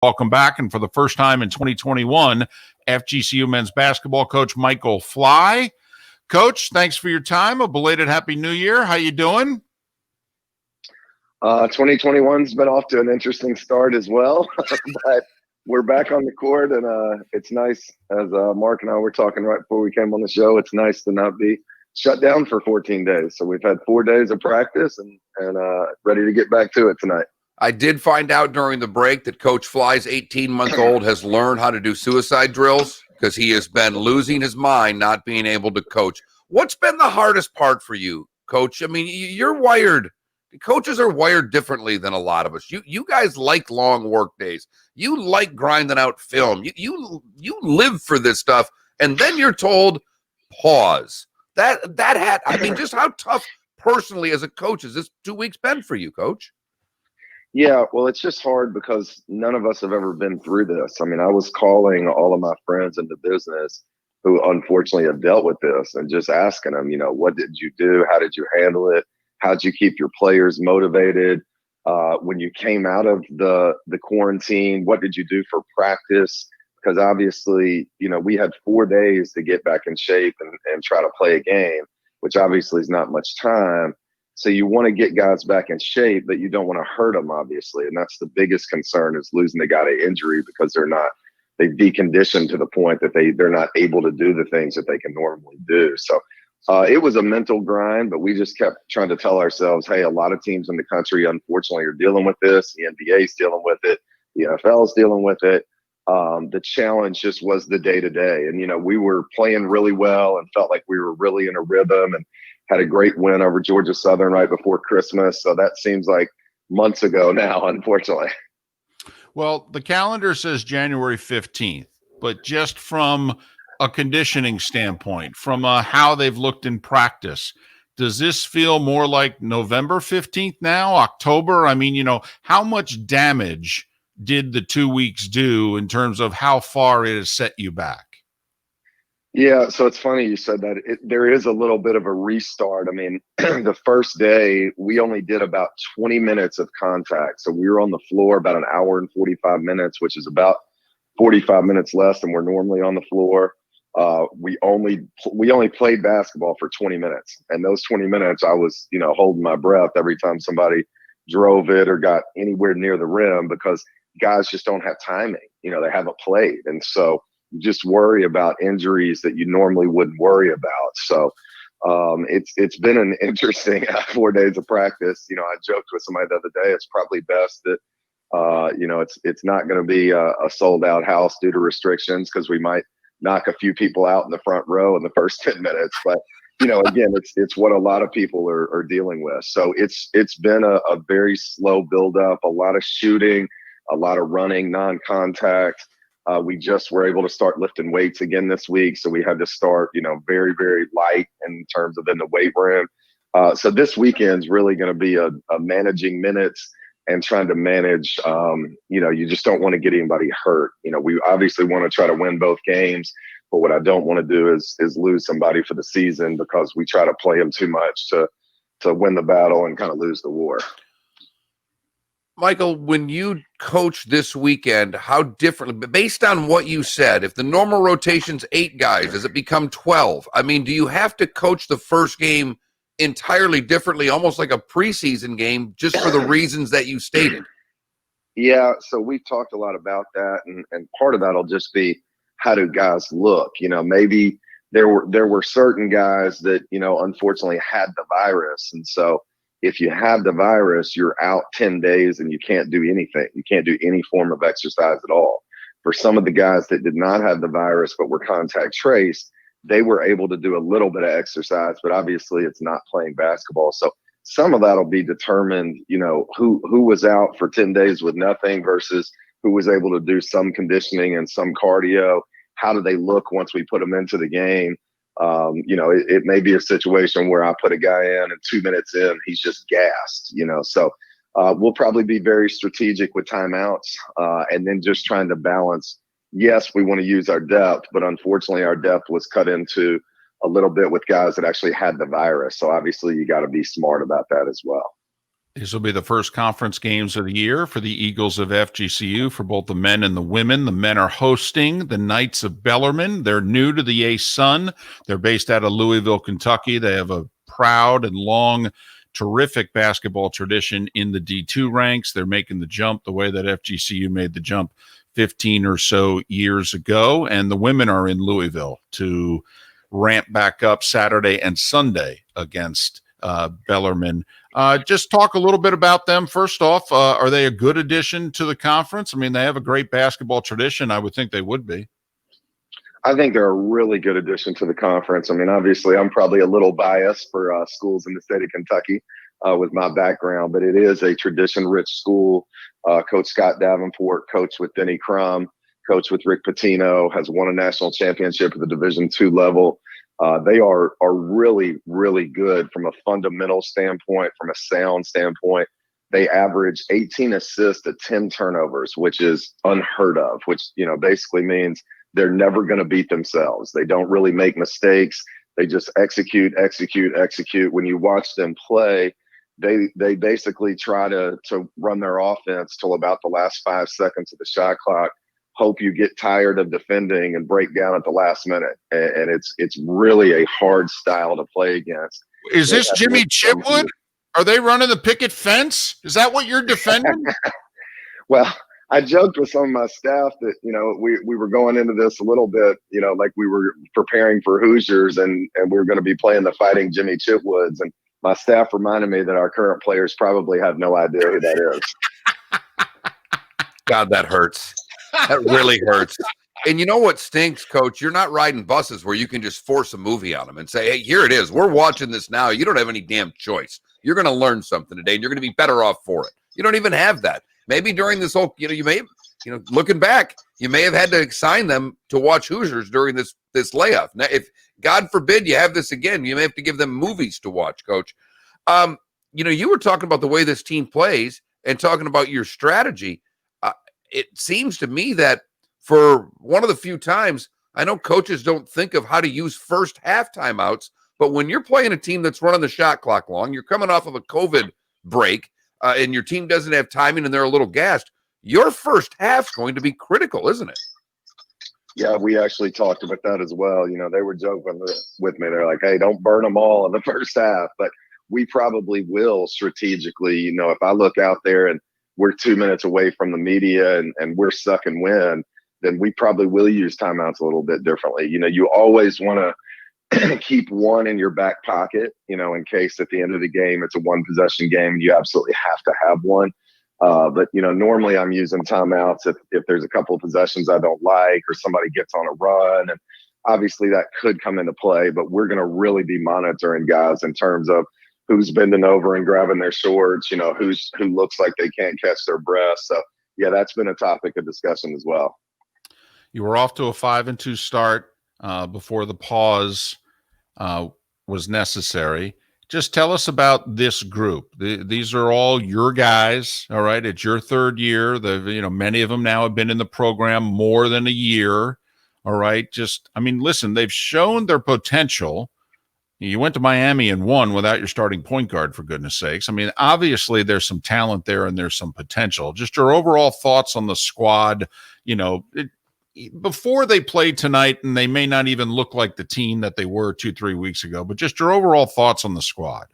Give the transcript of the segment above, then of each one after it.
Welcome back, and for the first time in 2021, FGCU men's basketball coach Michael Fly. Coach, thanks for your time. A belated Happy New Year. How you doing? 2021's been off to an interesting start as well, but we're back on the court, and it's nice, as Mark and I were talking right before we came on the show, it's nice to not be shut down for 14 days. So we've had 4 days of practice and ready to get back to it tonight. I did find out during the break that Coach Fly's 18-month-old has learned how to do suicide drills because he has been losing his mind not being able to coach. What's been the hardest part for you, Coach? I mean, you're wired. Coaches are wired differently than a lot of us. You guys like long work days. You like grinding out film. You live for this stuff, and then you're told, pause. Just how tough personally as a coach has this 2 weeks been for you, Coach? Yeah, well, it's just hard because none of us have ever been through this. I mean, I was calling all of my friends in the business who unfortunately have dealt with this and just asking them, what did you do? How did you handle it? How'd you keep your players motivated? When you came out of the quarantine, what did you do for practice? Because obviously, we had 4 days to get back in shape and try to play a game, which obviously is not much time. So you want to get guys back in shape, but you don't want to hurt them, obviously. And that's the biggest concern, is losing a guy to injury because they've deconditioned to the point that they're not able to do the things that they can normally do. So it was a mental grind, but we just kept trying to tell ourselves, hey, a lot of teams in the country, unfortunately, are dealing with this. The NBA is dealing with it. The NFL is dealing with it. The challenge just was the day-to-day. And, we were playing really well and felt like we were really in a rhythm and had a great win over Georgia Southern right before Christmas. So that seems like months ago now, unfortunately. Well, the calendar says January 15th, but just from a conditioning standpoint, from how they've looked in practice, does this feel more like November 15th now, October? I mean, how much damage did the 2 weeks do in terms of how far it has set you back? Yeah, so it's funny you said that. There is a little bit of a restart. I mean, the first day, we only did about 20 minutes of contact. So we were on the floor about an hour and 45 minutes, which is about 45 minutes less than we're normally on the floor. We only played basketball for 20 minutes. And those 20 minutes, I was, holding my breath every time somebody drove it or got anywhere near the rim, because guys just don't have timing. They haven't played. And so you just worry about injuries that you normally wouldn't worry about. So it's been an interesting 4 days of practice. I joked with somebody the other day, it's probably best that it's not going to be a sold out house due to restrictions, because we might knock a few people out in the front row in the first 10 minutes. But again, it's what a lot of people are dealing with. So it's been a very slow build up, a lot of shooting, a lot of running, non-contact. We just were able to start lifting weights again this week. So we had to start, very, very light in terms of in the weight room. So this weekend's really going to be a managing minutes and trying to manage, you just don't want to get anybody hurt. We obviously want to try to win both games, but what I don't want to do is lose somebody for the season because we try to play them too much to win the battle and kind of lose the war. Michael, when you coach this weekend, how differently, based on what you said, if the normal rotation's 8 guys, does it become 12? I mean, do you have to coach the first game entirely differently, almost like a preseason game, just for the reasons that you stated? Yeah, so we've talked a lot about that, and part of that will just be, how do guys look? Maybe there were certain guys that, unfortunately had the virus, and so if you have the virus, you're out 10 days and you can't do anything. You can't do any form of exercise at all. For some of the guys that did not have the virus but were contact traced, they were able to do a little bit of exercise, but obviously it's not playing basketball. So some of that will be determined, who was out for 10 days with nothing versus who was able to do some conditioning and some cardio. How do they look once we put them into the game? It may be a situation where I put a guy in and 2 minutes in, he's just gassed, so we'll probably be very strategic with timeouts and then just trying to balance. Yes, we want to use our depth, but unfortunately our depth was cut into a little bit with guys that actually had the virus. So obviously you got to be smart about that as well. These will be the first conference games of the year for the Eagles of FGCU for both the men and the women. The men are hosting the Knights of Bellarmine. They're new to the A-Sun. They're based out of Louisville, Kentucky. They have a proud and long, terrific basketball tradition in the D2 ranks. They're making the jump the way that FGCU made the jump 15 or so years ago. And the women are in Louisville to ramp back up Saturday and Sunday against Bellarmine. Just talk a little bit about them. First off, are they a good addition to the conference? I mean, they have a great basketball tradition. I would think they would be. I think they're a really good addition to the conference. I mean, obviously, I'm probably a little biased for schools in the state of Kentucky with my background, but it is a tradition-rich school. Coach Scott Davenport, coached with Denny Crum, coached with Rick Pitino, has won a national championship at the Division II level. They are really, really good from a fundamental standpoint, from a sound standpoint. They average 18 assists to 10 turnovers, which is unheard of, which, basically means they're never going to beat themselves. They don't really make mistakes. They just execute. When you watch them play, they basically try to run their offense till about the last 5 seconds of the shot clock. Hope you get tired of defending and break down at the last minute. And it's really a hard style to play against. Is this Jimmy Chitwood? Are they running the picket fence? Is that what you're defending? Well, I joked with some of my staff that, we were going into this a little bit, like we were preparing for Hoosiers and we were going to be playing the Fighting Jimmy Chitwoods. And my staff reminded me that our current players probably have no idea who that is. God, that hurts. That really hurts. And you know what stinks, Coach? You're not riding buses where you can just force a movie on them and say, hey, here it is. We're watching this now. You don't have any damn choice. You're going to learn something today, and you're going to be better off for it. You don't even have that. Maybe during this whole, you may, looking back, you may have had to assign them to watch Hoosiers during this layoff. Now, if God forbid you have this again, you may have to give them movies to watch, Coach. You were talking about the way this team plays and talking about your strategy. It seems to me that for one of the few times, I know coaches don't think of how to use first half timeouts, but when you're playing a team that's running the shot clock long, you're coming off of a COVID break, and your team doesn't have timing and they're a little gassed, your first half's going to be critical, isn't it? Yeah, we actually talked about that as well. They were joking with me. They're like, hey, don't burn them all in the first half. But we probably will strategically. If I look out there and we're 2 minutes away from the media and we're suck and win, then we probably will use timeouts a little bit differently. You always want to keep one in your back pocket, in case at the end of the game, it's a one possession game and you absolutely have to have one. But normally I'm using timeouts if there's a couple of possessions I don't like or somebody gets on a run. And obviously that could come into play, but we're going to really be monitoring guys in terms of who's bending over and grabbing their shorts, who looks like they can't catch their breath. So yeah, that's been a topic of discussion as well. You were off to a 5-2 start before the pause was necessary. Just tell us about this group. These are all your guys. All right. It's your third year. Many of them now have been in the program more than a year. All right. Listen, they've shown their potential. You went to Miami and won without your starting point guard, for goodness sakes. Obviously there's some talent there and there's some potential. Just your overall thoughts on the squad, before they played tonight, and they may not even look like the team that they were 2-3 weeks ago, but just your overall thoughts on the squad.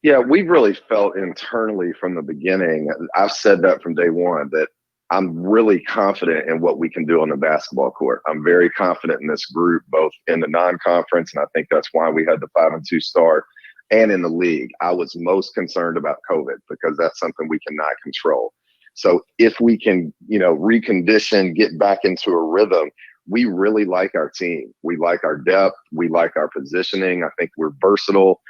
Yeah, we've really felt internally from the beginning. I've said that from day one, that I'm really confident in what we can do on the basketball court. I'm very confident in this group, both in the non-conference, and I think that's why we had the 5-2 start, and in the league. I was most concerned about COVID because that's something we cannot control. So if we can, recondition, get back into a rhythm, we really like our team. We like our depth. We like our positioning. I think we're versatile.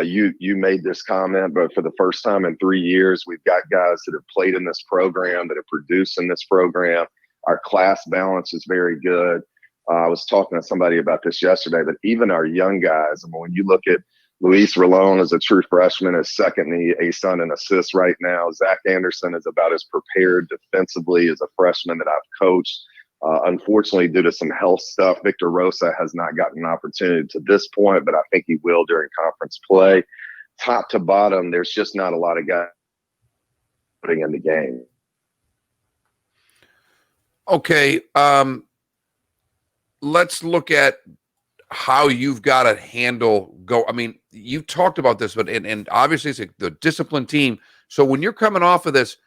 You made this comment, but for the first time in 3 years, we've got guys that have played in this program, that have produced in this program. Our class balance is very good. I was talking to somebody about this yesterday, that even our young guys, when you look at Luis Rolón is a true freshman, is second in the A-Sun in assists right now. Zach Anderson is about as prepared defensively as a freshman that I've coached. Unfortunately, due to some health stuff, Victor Rosa has not gotten an opportunity to this point, but I think he will during conference play. top to bottom, there's just not a lot of guys putting in the game. Okay, let's look at how you've got to handle go. I mean, you talked about this, but and obviously it's the disciplined team. So when you're coming off of this,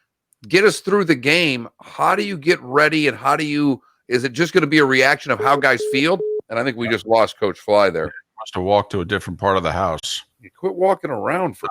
get us through the game. How do you get ready, and how do you? Is it just going to be a reaction of how guys feel? And I think we just lost Coach Fly there. Must have walked to a different part of the house. You quit walking around for